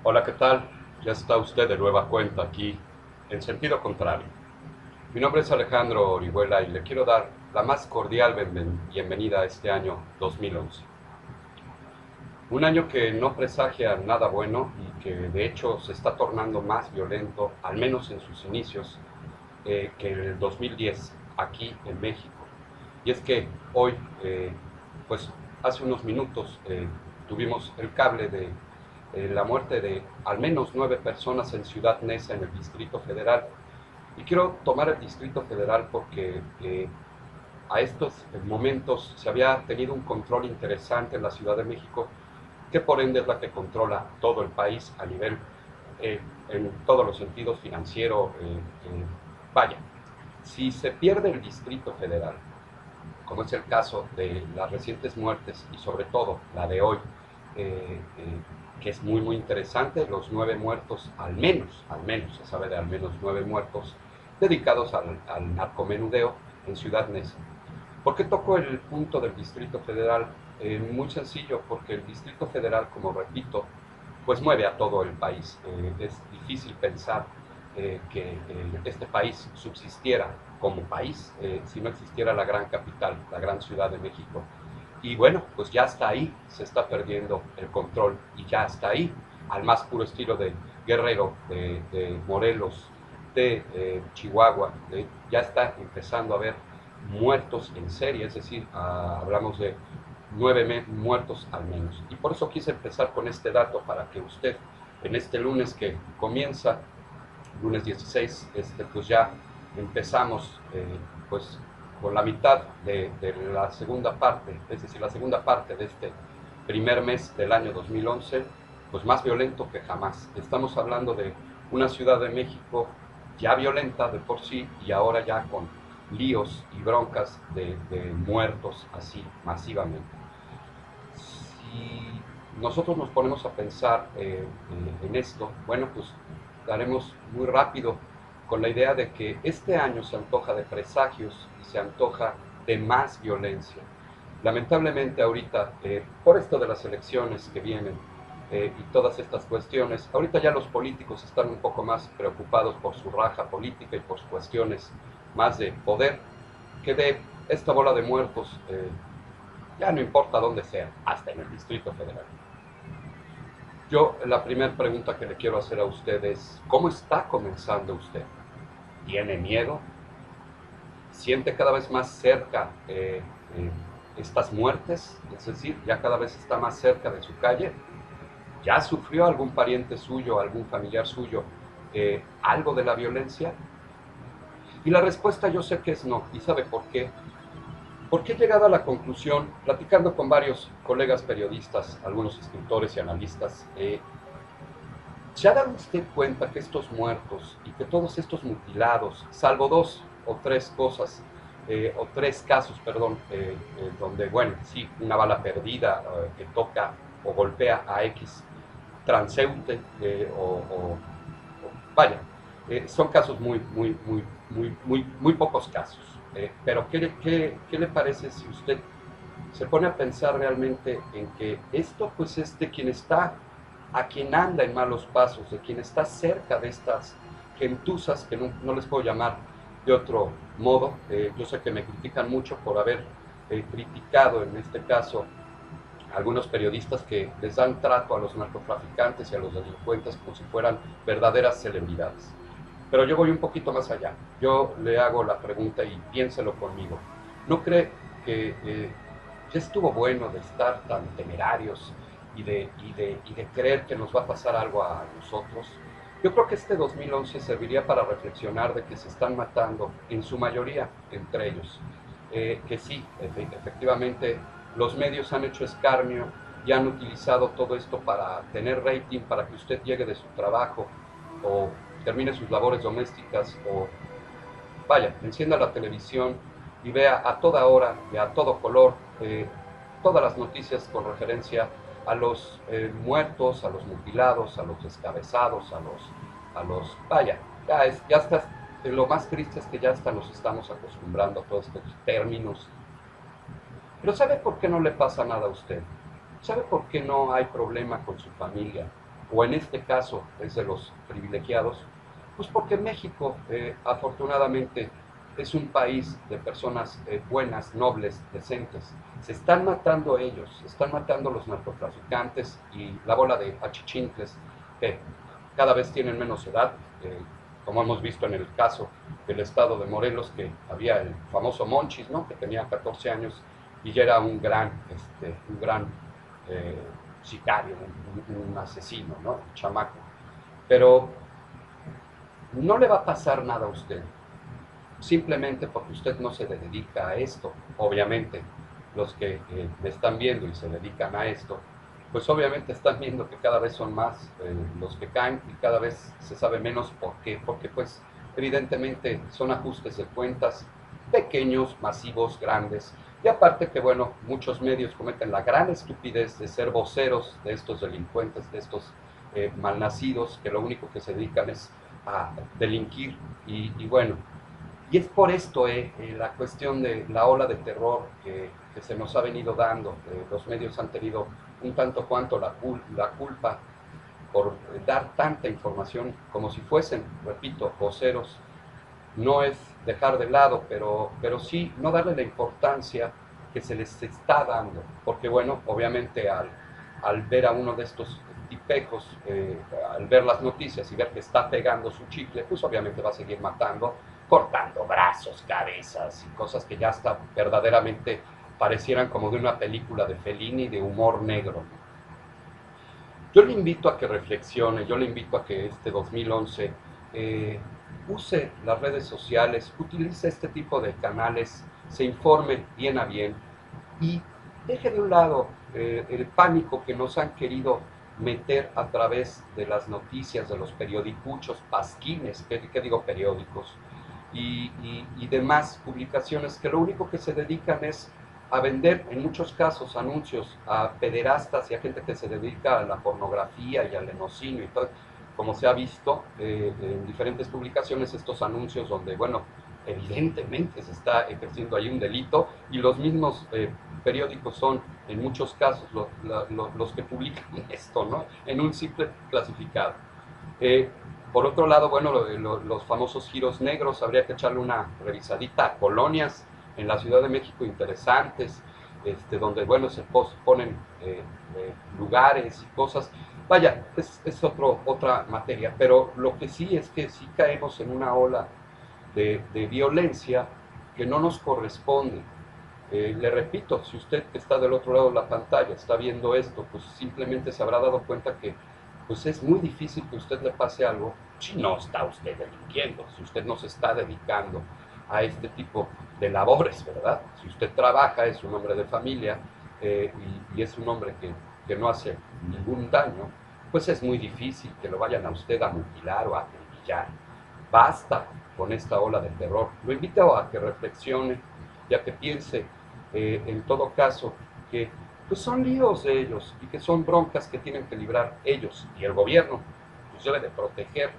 Hola, ¿qué tal? Ya está usted de nueva cuenta aquí en sentido contrario. Mi nombre es Alejandro Orihuela y le quiero dar la más cordial bienvenida a este año 2011. Un año que no presagia nada bueno y que de hecho se está tornando más violento, al menos en sus inicios, que en el 2010 aquí en México. Y es que hoy, pues hace unos minutos, tuvimos el cable de la muerte de al menos 9 personas en Ciudad Neza, en el Distrito Federal. Y quiero tomar el Distrito Federal porque a estos momentos se había tenido un control interesante en la Ciudad de México, que por ende es la que controla todo el país a nivel, en todos los sentidos, financiero. Vaya, si se pierde el Distrito Federal, como es el caso de las recientes muertes y sobre todo la de hoy, que es muy interesante, los 9 muertos, al menos, se sabe de al menos 9 muertos dedicados al narcomenudeo en Ciudad Neza. ¿Por qué toco el punto del Distrito Federal? Muy sencillo, porque el Distrito Federal, como repito, pues mueve a todo el país. Es difícil pensar que este país subsistiera como país si no existiera la gran capital, la gran Ciudad de México. Y bueno, pues ya hasta ahí se está perdiendo el control y ya hasta ahí, al más puro estilo de Guerrero, de Morelos, de Chihuahua, ya está empezando a haber muertos en serie, es decir, hablamos de 9 muertos al menos. Y por eso quise empezar con este dato para que usted, en este lunes que comienza, lunes 16, pues ya empezamos pues con la mitad de la segunda parte, es decir, la segunda parte de este primer mes del año 2011, pues más violento que jamás. Estamos hablando de una Ciudad de México ya violenta de por sí y ahora ya con líos y broncas de muertos así masivamente. Si nosotros nos ponemos a pensar en esto, bueno, pues daremos muy rápido con la idea de que este año se antoja de presagios y se antoja de más violencia. Lamentablemente ahorita, por esto de las elecciones que vienen y todas estas cuestiones, ahorita ya los políticos están un poco más preocupados por su raja política y por cuestiones más de poder que de esta bola de muertos, ya no importa dónde sea, hasta en el Distrito Federal. Yo la primera pregunta que le quiero hacer a usted es, ¿cómo está comenzando usted? ¿Tiene miedo? ¿Siente cada vez más cerca estas muertes? Es decir, ya cada vez está más cerca de su calle. ¿Ya sufrió algún pariente suyo, algún familiar suyo, algo de la violencia? Y la respuesta yo sé que es no. ¿Y sabe por qué? Porque he llegado a la conclusión, platicando con varios colegas periodistas, algunos escritores y analistas, ¿se ha dado usted cuenta que estos muertos y que todos estos mutilados, salvo 2 o 3 cosas, o 3 casos, perdón, donde, bueno, sí, una bala perdida que toca o golpea a X transeúnte, vaya, son casos muy pocos casos. Pero ¿qué le parece si usted se pone a pensar realmente en que esto pues es de quien está, a quien anda en malos pasos, de quien está cerca de estas gentuzas, que no les puedo llamar de otro modo? Yo sé que me critican mucho por haber criticado en este caso algunos periodistas que les dan trato a los narcotraficantes y a los delincuentes como si fueran verdaderas celebridades. Pero yo voy un poquito más allá. Yo le hago la pregunta y piénselo conmigo. ¿No cree que ya estuvo bueno de estar tan temerarios y de creer que nos va a pasar algo a nosotros? Yo creo que este 2011 serviría para reflexionar de que se están matando, en su mayoría, entre ellos. Que sí, efectivamente, los medios han hecho escarnio y han utilizado todo esto para tener rating, para que usted llegue de su trabajo o termine sus labores domésticas o, vaya, encienda la televisión y vea a toda hora y a todo color todas las noticias con referencia a los muertos, a los mutilados, a los descabezados, vaya, ya está, lo más triste es que ya hasta nos estamos acostumbrando a todos estos términos. Pero ¿sabe por qué no le pasa nada a usted? ¿Sabe por qué no hay problema con su familia? o en este caso es de los privilegiados, pues porque México afortunadamente es un país de personas buenas, nobles, decentes. Se están matando ellos, se están matando los narcotraficantes y la bola de achichincles que cada vez tienen menos edad, como hemos visto en el caso del estado de Morelos, que había el famoso Monchis, ¿no? Que tenía 14 años y ya era un gran eh, sicario, un asesino, ¿no? Un chamaco. Pero no le va a pasar nada a usted, simplemente porque usted no se dedica a esto. Obviamente, los que me están viendo y se dedican a esto, pues obviamente están viendo que cada vez son más los que caen y cada vez se sabe menos. ¿Por qué? Porque pues evidentemente son ajustes de cuentas pequeños, masivos, grandes. Y aparte que bueno, muchos medios cometen la gran estupidez de ser voceros de estos delincuentes, de estos malnacidos, que lo único que se dedican es a delinquir. Y bueno, y es por esto la cuestión de la ola de terror que se nos ha venido dando. Los medios han tenido un tanto cuanto la culpa por dar tanta información como si fuesen, repito, voceros. No es dejar de lado, pero sí no darle la importancia que se les está dando, porque bueno, obviamente al ver a uno de estos tipejos, al ver las noticias y ver que está pegando su chicle, pues obviamente va a seguir matando, cortando brazos, cabezas y cosas que ya hasta verdaderamente parecieran como de una película de Fellini de humor negro. Yo le invito a que reflexione, yo le invito a que este 2011 use las redes sociales, utilice este tipo de canales, se informe bien a bien y deje de un lado el pánico que nos han querido meter a través de las noticias, de los periodicuchos, pasquines, ¿qué digo periódicos? Y demás publicaciones que lo único que se dedican es a vender, en muchos casos, anuncios a pederastas y a gente que se dedica a la pornografía y al lenocinio y todo, como se ha visto en diferentes publicaciones, estos anuncios donde, bueno, evidentemente se está ejerciendo ahí un delito y los mismos periódicos son, en muchos casos, los que publican esto, ¿no? En un simple clasificado. Por otro lado, bueno, los famosos giros negros, habría que echarle una revisadita a colonias en la Ciudad de México interesantes, donde, bueno, se ponen lugares y cosas. Vaya, es otra materia, pero lo que sí es que sí caemos en una ola de violencia que no nos corresponde. Le repito, si usted que está del otro lado de la pantalla está viendo esto, pues simplemente se habrá dado cuenta que pues es muy difícil que a usted le pase algo si no está usted delinquiendo, si usted no se está dedicando a este tipo de labores, ¿verdad? Si usted trabaja, es un hombre de familia y es un hombre que no hace ningún daño, pues es muy difícil que lo vayan a usted a mutilar o a acribillar. Basta con esta ola de terror. Lo invito a que reflexione y a que piense, en todo caso, que pues son líos de ellos y que son broncas que tienen que librar ellos y el gobierno pues debe de proteger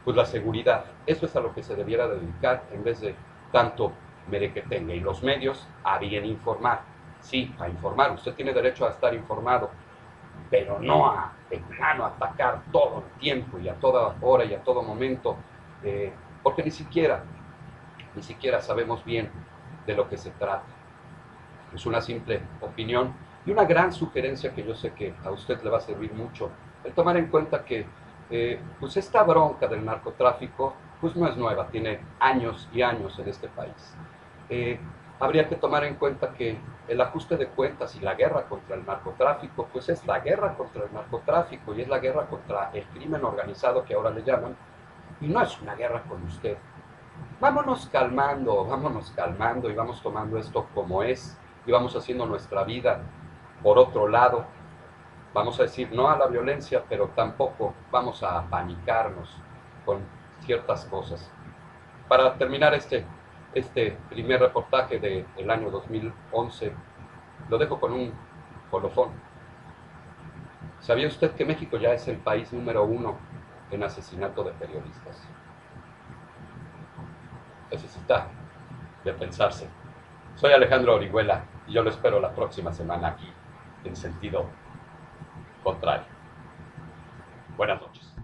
pues la seguridad. Eso es a lo que se debiera dedicar en vez de tanto merequetengue. Y los medios a bien informar. Sí, a informar. Usted tiene derecho a estar informado, pero no a atacar todo el tiempo y a toda hora y a todo momento, porque ni siquiera sabemos bien de lo que se trata. Es una simple opinión y una gran sugerencia que yo sé que a usted le va a servir mucho, el tomar en cuenta que pues esta bronca del narcotráfico pues no es nueva, tiene años y años en este país. Habría que tomar en cuenta que el ajuste de cuentas y la guerra contra el narcotráfico, pues es la guerra contra el narcotráfico y es la guerra contra el crimen organizado que ahora le llaman, y no es una guerra con usted. Vámonos calmando y vamos tomando esto como es y vamos haciendo nuestra vida por otro lado. Vamos a decir no a la violencia, pero tampoco vamos a panicarnos con ciertas cosas. Para terminar este primer reportaje del año 2011, lo dejo con un colofón. ¿Sabía usted que México ya es el país número 1 en asesinato de periodistas? Necesita de pensarse. Soy Alejandro Orihuela y yo lo espero la próxima semana aquí, en sentido contrario. Buenas noches.